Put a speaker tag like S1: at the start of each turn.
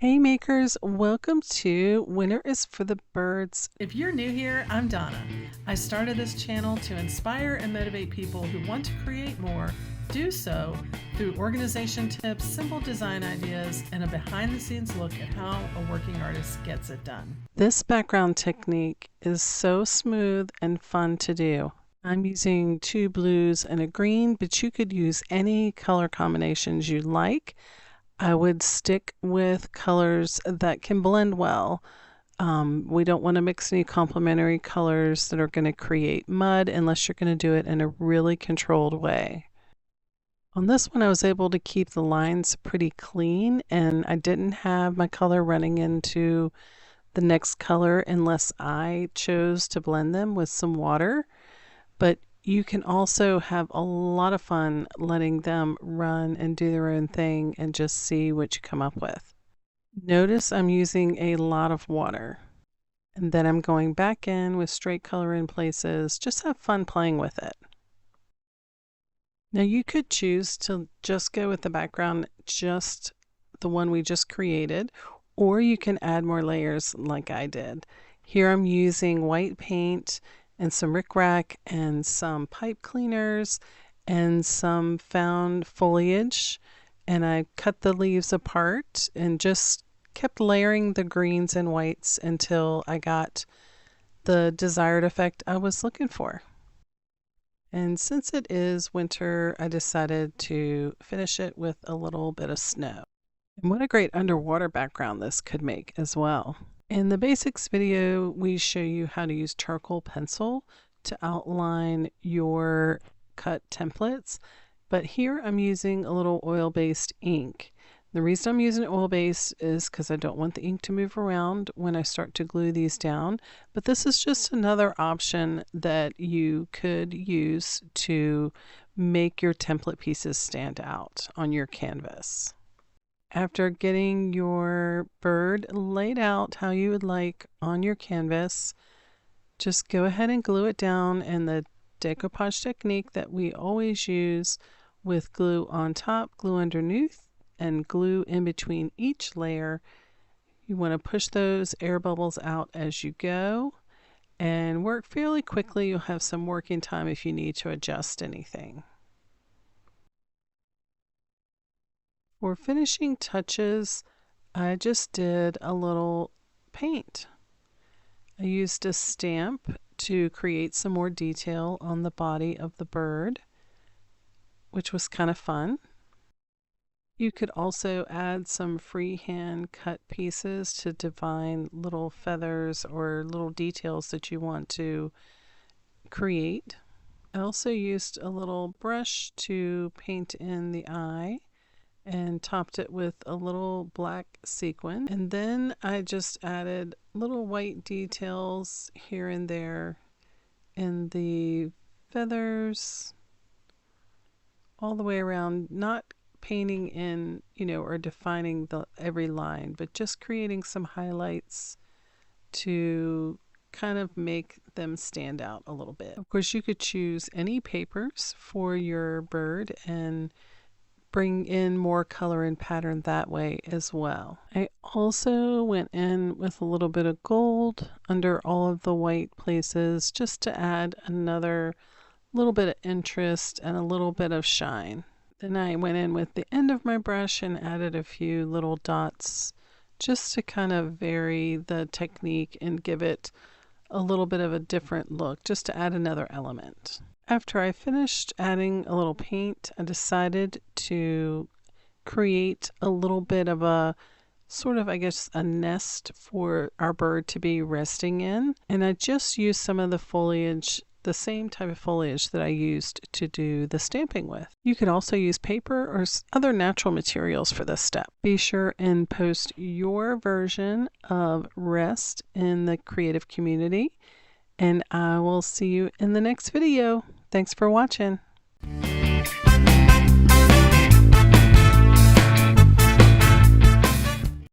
S1: Hey makers, welcome to Winter is for the Birds.
S2: If you're new here, I'm Donna. I started this channel to inspire and motivate people who want to create more, do so through organization tips, simple design ideas, and a behind-the-scenes look at how a working artist gets it done.
S1: This background technique is so smooth and fun to do. I'm using 2 blues and a green, but you could use any color combinations you like. I would stick with colors that can blend well. We don't want to mix any complementary colors that are going to create mud unless you're going to do it in a really controlled way. On this one, I was able to keep the lines pretty clean, and I didn't have my color running into the next color unless I chose to blend them with some water. But you can also have a lot of fun letting them run and do their own thing and just see what you come up with. Notice I'm using a lot of water, and then I'm going back in with straight color in places. Just have fun playing with it. Now you could choose to just go with the background, just the one we just created, or you can add more layers like I did. Here I'm using white paint and some rickrack and some pipe cleaners and some found foliage, and I cut the leaves apart and just kept layering the greens and whites until I got the desired effect I was looking for. And since it is winter, I decided to finish it with a little bit of snow. And what a great underwater background this could make as well. In the basics video, we show you how to use charcoal pencil to outline your cut templates, but here I'm using a little oil-based ink. The reason I'm using oil-based is because I don't want the ink to move around when I start to glue these down, but this is just another option that you could use to make your template pieces stand out on your canvas. After getting your bird laid out how you would like on your canvas, just go ahead and glue it down in the decoupage technique that we always use, with glue on top, glue underneath, and glue in between each layer. You want to push those air bubbles out as you go and work fairly quickly. You'll have some working time if you need to adjust anything. For finishing touches, I just did a little paint. I used a stamp to create some more detail on the body of the bird, which was kind of fun. You could also add some freehand cut pieces to define little feathers or little details that you want to create. I also used a little brush to paint in the eye and topped it with a little black sequin, and then I just added little white details here and there in the feathers all the way around, not painting in, or defining every line, but just creating some highlights to kind of make them stand out a little bit. Of course, you could choose any papers for your bird and bring in more color and pattern that way as well. I also went in with a little bit of gold under all of the white places just to add another little bit of interest and a little bit of shine. Then I went in with the end of my brush and added a few little dots just to kind of vary the technique and give it a little bit of a different look, just to add another element. After I finished adding a little paint, I decided to create a little bit of a sort of, a nest for our bird to be resting in. And I just used some of the foliage, the same type of foliage that I used to do the stamping with. You could also use paper or other natural materials for this step. Be sure and post your version of Rest in the creative community, and I will see you in the next video. Thanks for watching.